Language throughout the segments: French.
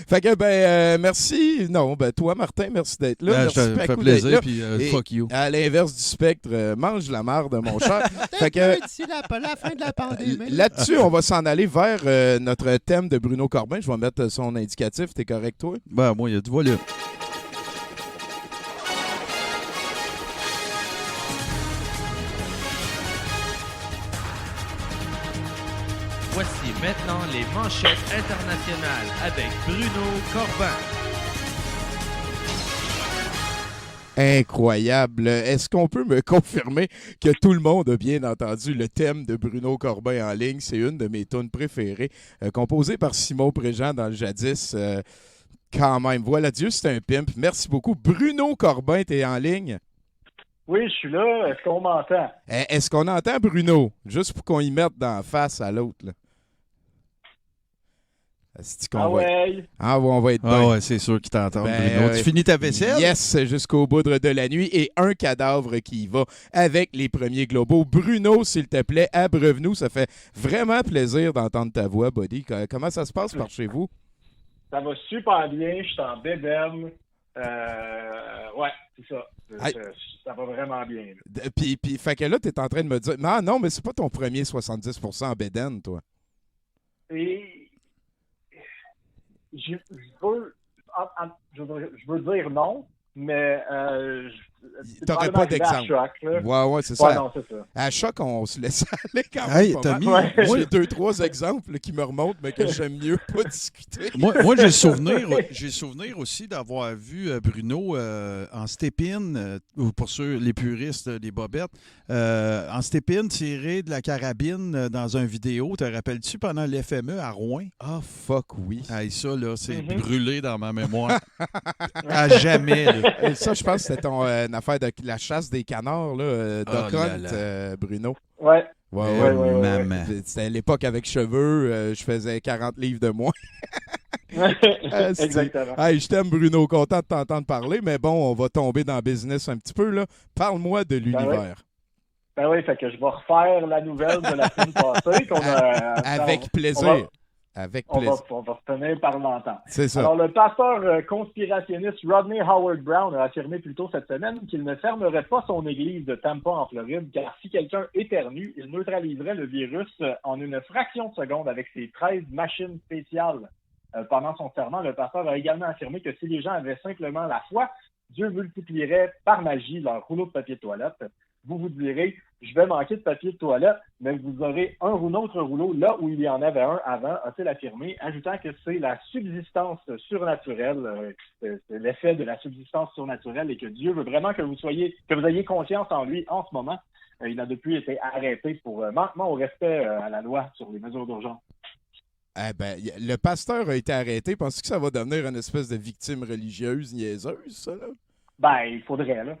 Fait que, merci. Non, toi, Martin, merci d'être là. Ben, Merci, ça fait Pacou, d'être plaisir, là. puis Et fuck you. à l'inverse du spectre, mange la marde, mon cher. Fait que, D'ici la fin de la pandémie. là-dessus, on va s'en aller vers notre thème de Bruno Corbin. Je vais mettre son indicatif. T'es correct, toi? Ben, moi, il y a du volume. Voici maintenant les manchettes internationales avec Bruno Corbin. Incroyable. Est-ce qu'on peut me confirmer que tout le monde a bien entendu le thème de Bruno Corbin en ligne? C'est une de mes tunes préférées, composée par Simon Préjean dans le jadis. Quand même, voilà, Dieu, c'est un pimp. Merci beaucoup. Bruno Corbin, t'es en ligne? Oui, je suis là. Est-ce qu'on m'entend? Est-ce qu'on entend Bruno? Juste pour qu'on y mette d'en face à l'autre, là. Ah ouais? Ah ouais, on va être Ah bien. ouais, c'est sûr qu'il t'entend, Ben, Bruno. Tu finis ta vaisselle? Yes, jusqu'au bout de la nuit. Et un cadavre qui y va avec les premiers globaux. Bruno, s'il te plaît, abreuve-nous. Ça fait vraiment plaisir d'entendre ta voix, buddy. Comment ça se passe par chez vous? Ça va super bien. Je suis en bédaine. Ouais, c'est ça. Ça va vraiment bien. Puis, fait que là, t'es en train de me dire... Non, mais c'est pas ton premier 70% en bédaine, toi. Et je veux dire non, mais T'aurais pas d'exemple. Ouais, c'est ça. Ouais, non, c'est ça. À Choc, on se laisse aller quand même. Hey, pas t'as mal. mis- J'ai 2-3 exemples qui me remontent, mais que j'aime mieux pas discuter. Moi, j'ai souvenir aussi d'avoir vu Bruno en step-in, ou pour ceux, les puristes, les bobettes, en step-in tiré de la carabine dans un vidéo. Te rappelles-tu pendant l'FME à Rouen? Ah, fuck, oui. Hey, ça, là, c'est brûlé dans ma mémoire. À jamais, là. Et ça, je pense que c'était ton affaire de la chasse des canards, là, là d'Ocotte, là. Bruno. Ouais. Ouais. Maman. C'était à l'époque avec cheveux, je faisais 40 livres de moins. Exactement. Hey, je t'aime, Bruno, content de t'entendre parler, mais bon, on va tomber dans le business un petit peu, là. Parle-moi de l'univers. Ben oui, fait que je vais refaire la nouvelle de la semaine passée qu'on a. Avec plaisir. Avec plaisir. On va retenir par longtemps. C'est ça. Alors, le pasteur conspirationniste Rodney Howard Brown a affirmé plus tôt cette semaine qu'il ne fermerait pas son église de Tampa en Floride, car si quelqu'un éternue, il neutraliserait le virus en une fraction de seconde avec ses 13 machines spéciales. Pendant son serment, le pasteur a également affirmé que si les gens avaient simplement la foi, Dieu multiplierait par magie leur rouleau de papier de toilette. Vous direz, je vais manquer de papier de toilette, mais vous aurez un ou autre rouleau là où il y en avait un avant, a-t-il affirmé, ajoutant que c'est la subsistance surnaturelle, c'est l'effet de la subsistance surnaturelle et que Dieu veut vraiment que vous ayez confiance en lui en ce moment. Il a depuis été arrêté pour manquement au respect à la loi sur les mesures d'urgence. Le pasteur a été arrêté. Penses-tu que ça va devenir une espèce de victime religieuse niaiseuse, ça, là? Ben, il faudrait, là.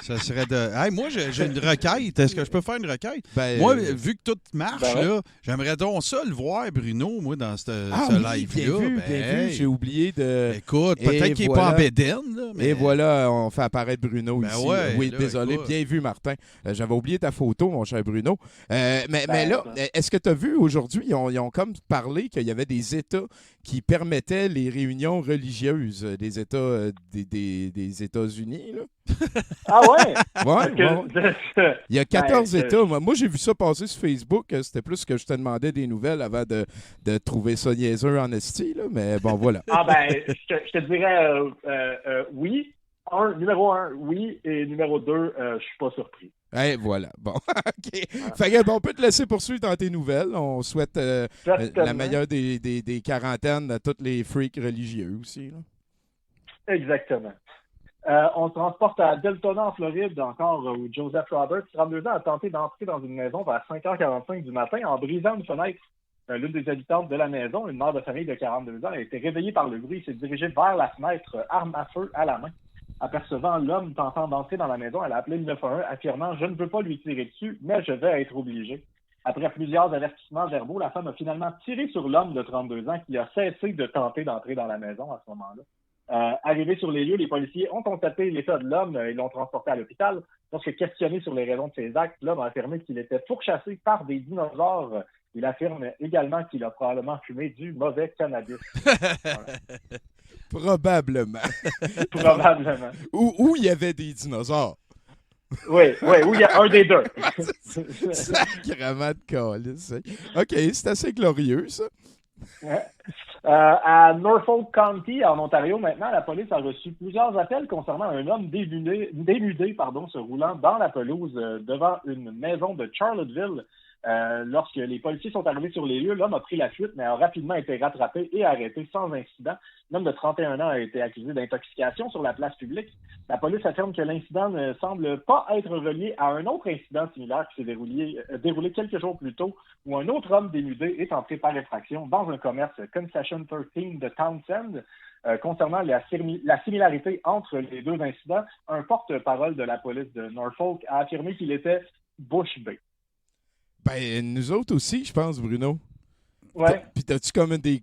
Ça serait de. Hey, moi, j'ai une requête. Est-ce que je peux faire une requête? Moi, vu que tout marche, là, j'aimerais donc ça le voir, Bruno, moi, dans ce live-là. Bien vu, j'ai oublié de... Écoute, peut-être qu'il n'est pas en bédaine, là. Mais... Et voilà, on fait apparaître Bruno ici. Ouais, oui, là, désolé. écoute. Bien vu, Martin. J'avais oublié ta photo, mon cher Bruno. Mais là, est-ce que tu as vu aujourd'hui, ils ont comme parlé qu'il y avait des États qui permettaient les réunions religieuses, des États des États-Unis, là? Ah ouais? Ouais. Il y a 14 États. Moi, j'ai vu ça passer sur Facebook. C'était plus que je te demandais des nouvelles avant de trouver ça niaiseux en esti, là. Mais bon, voilà. Ah ben, je te dirais oui. Numéro 1, oui. Et numéro 2, je suis pas surpris. Et voilà. Bon, OK. Fait que, on peut te laisser poursuivre dans tes nouvelles. On souhaite la meilleure des quarantaines à tous les freaks religieux aussi, là. Exactement. On se transporte à Deltona, en Floride, encore, où Joseph Roberts, 32 ans, a tenté d'entrer dans une maison vers 5h45 du matin en brisant une fenêtre. L'une des habitantes de la maison, une mère de famille de 42 ans, a été réveillée par le bruit et s'est dirigée vers la fenêtre, arme à feu à la main. Apercevant l'homme tentant d'entrer dans la maison, elle a appelé le 911, affirmant « Je ne veux pas lui tirer dessus, mais je vais être obligée ». Après plusieurs avertissements verbaux, la femme a finalement tiré sur l'homme de 32 ans qui a cessé de tenter d'entrer dans la maison à ce moment-là. Arrivés sur les lieux, les policiers ont constaté l'état de l'homme et l'ont transporté à l'hôpital. Lorsque questionné sur les raisons de ses actes, l'homme a affirmé qu'il était pourchassé par des dinosaures Il affirme également qu'il a probablement fumé du mauvais cannabis. Probablement. Probablement. Où il y avait des dinosaures. Oui, où il y a un des deux. Sacrement de calice. OK, c'est assez glorieux, ça. À Norfolk County, en Ontario, maintenant, la police a reçu plusieurs appels concernant un homme dénudé se roulant dans la pelouse devant une maison de Charlottesville. Lorsque les policiers sont arrivés sur les lieux, l'homme a pris la fuite, mais a rapidement été rattrapé et arrêté sans incident. L'homme de 31 ans a été accusé d'intoxication sur la place publique. La police affirme que l'incident ne semble pas être relié à un autre incident similaire qui s'est déroulé quelques jours plus tôt, où un autre homme dénudé est entré par effraction dans un commerce Concession 13 de Townsend. Concernant la similarité entre les deux incidents, un porte-parole de la police de Norfolk a affirmé qu'il était bouche bée. Ben, nous autres aussi, je pense, Bruno. Ouais. Puis t'as-tu comme des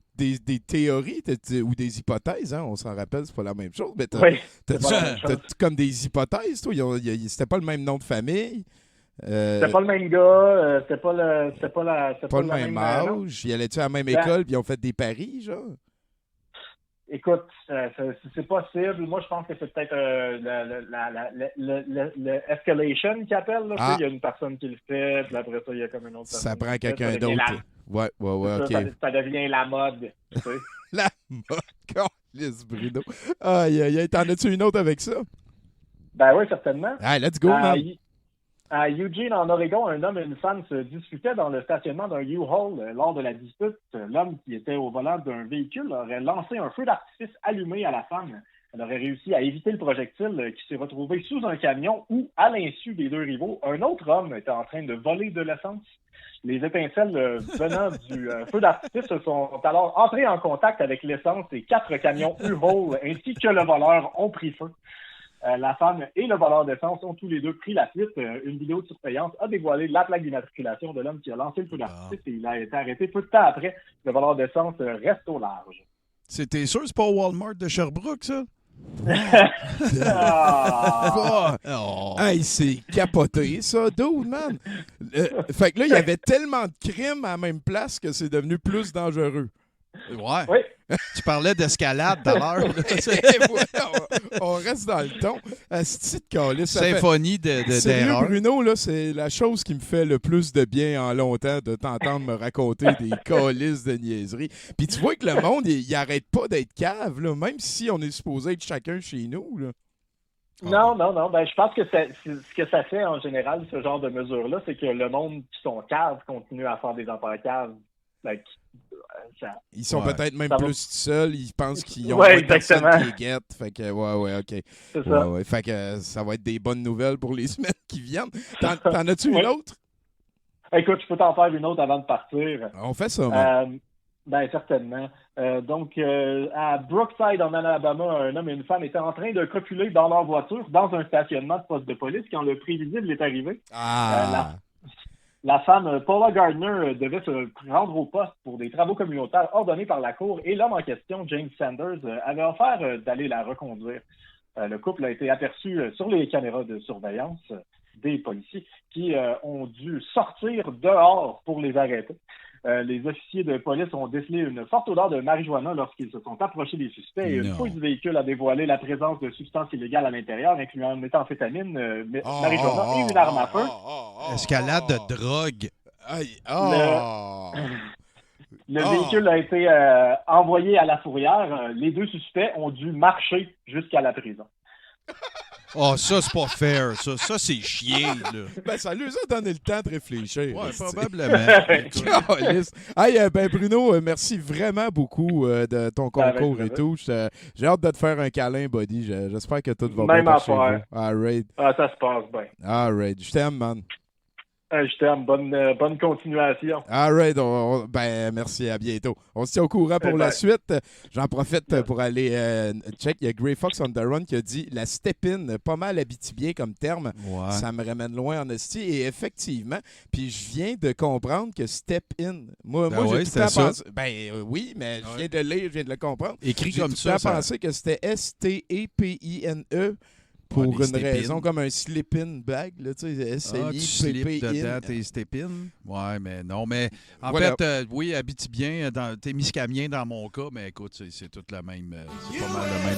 théories ou des hypothèses, hein? On s'en rappelle, c'est pas la même chose. Mais Oui. t'as-tu comme des hypothèses, toi? C'était pas le même nom de famille. C'était pas le même gars, c'était pas le même âge. Ils allaient-tu à la même école puis ils ont fait des paris, genre? Écoute, c'est possible. Moi, je pense que c'est peut-être le escalation qu'ils appellent. Là. Il y a une personne qui le fait, puis après ça, il y a comme une autre personne. Ça prend quelqu'un d'autre. Ouais, OK. Ça devient la mode. Tu sais. La mode, câlisse, Bruno. Aïe, t'en as-tu une autre avec ça? Ben oui, certainement. Hey, let's go, man. À Eugene, en Oregon, un homme et une femme se disputaient dans le stationnement d'un U-Haul. Lors de la dispute, l'homme qui était au volant d'un véhicule aurait lancé un feu d'artifice allumé à la femme. Elle aurait réussi à éviter le projectile qui s'est retrouvé sous un camion où, à l'insu des deux rivaux, un autre homme était en train de voler de l'essence. Les étincelles venant du feu d'artifice sont alors entrées en contact avec l'essence et 4 camions U-Haul ainsi que le voleur ont pris feu. La femme et le voleur d'essence ont tous les deux pris la fuite. Une vidéo de surveillance a dévoilé la plaque d'immatriculation de l'homme qui a lancé le feu d'artifice et il a été arrêté peu de temps après. Le voleur d'essence reste au large. C'était sûr que c'est pas au Walmart de Sherbrooke, ça? Hey, c'est capoté, ça, dude, man. Fait que là, il y avait tellement de crimes à la même place que c'est devenu plus dangereux. Ouais. Oui. Tu parlais d'escalade tout à l'heure. On reste dans le ton. Asti de calice. Symphonie d'erreurs. Sérieux, Bruno, là, c'est la chose qui me fait le plus de bien en longtemps de t'entendre me raconter des calices de niaiseries. Puis tu vois que le monde, il arrête pas d'être cave, là, même si on est supposé être chacun chez nous. Là. Non. Ben, je pense que ce que ça fait en général, ce genre de mesures-là, c'est que le monde qui sont caves continue à faire des affaires caves. Ils sont peut-être même plus seuls. Ils pensent qu'ils ont personne qui les guette. Fait que, OK. C'est ça. Ouais. Fait que ça va être des bonnes nouvelles pour les semaines qui viennent. T'en as-tu une autre? Écoute, je peux t'en faire une autre avant de partir. On fait ça, Ben, certainement. Donc, à Brookside, en Alabama, un homme et une femme étaient en train de copuler dans leur voiture dans un stationnement de poste de police quand le prévisible est arrivé. La femme, Paula Gardner, devait se rendre au poste pour des travaux communautaires ordonnés par la Cour et l'homme en question, James Sanders, avait offert d'aller la reconduire. Le couple a été aperçu sur les caméras de surveillance des policiers qui ont dû sortir dehors pour les arrêter. Les officiers de police ont décelé une forte odeur de marijuana lorsqu'ils se sont approchés des suspects et une fouille du véhicule a dévoilé la présence de substances illégales à l'intérieur, incluant méthamphétamine, marijuana et une arme à feu. Escalade de drogue. Le véhicule a été envoyé à la fourrière. Les deux suspects ont dû marcher jusqu'à la prison. Ça, c'est pas fair. Ça c'est chier, là. Ben, ça lui a donné le temps de réfléchir. Ouais, probablement. Ben, Bruno, merci vraiment beaucoup de ton concours et tout. J'ai hâte de te faire un câlin, buddy. J'espère que tout va bien. Même affaire. All right. Ça se passe bien. All right. Je t'aime, man. Je t'aime. Bonne continuation. All right. Ben, merci. À bientôt. On se tient au courant pour la suite. J'en profite pour aller check. Il y a Grey Fox on the Run qui a dit la step-in, pas mal habitibien comme terme. Ouais. Ça me ramène loin en esti. Et effectivement, puis je viens de comprendre que step-in. Moi j'ai tout le temps pensé. Oui, mais je viens de lire, je viens de le comprendre. Écrit j'ai comme ça. J'ai tout le temps pensé que c'était S-T-E-P-I-N-E. pour des une step-in. raison comme un slip-in bag, là, tu sais, Tu SLI, slips dedans PP-in. tes step-in. Ouais, mais non. Mais en Voilà. fait, oui, Abitibien, t'es Miscamien dans mon cas, mais écoute, c'est tout la même. C'est pas mal le même.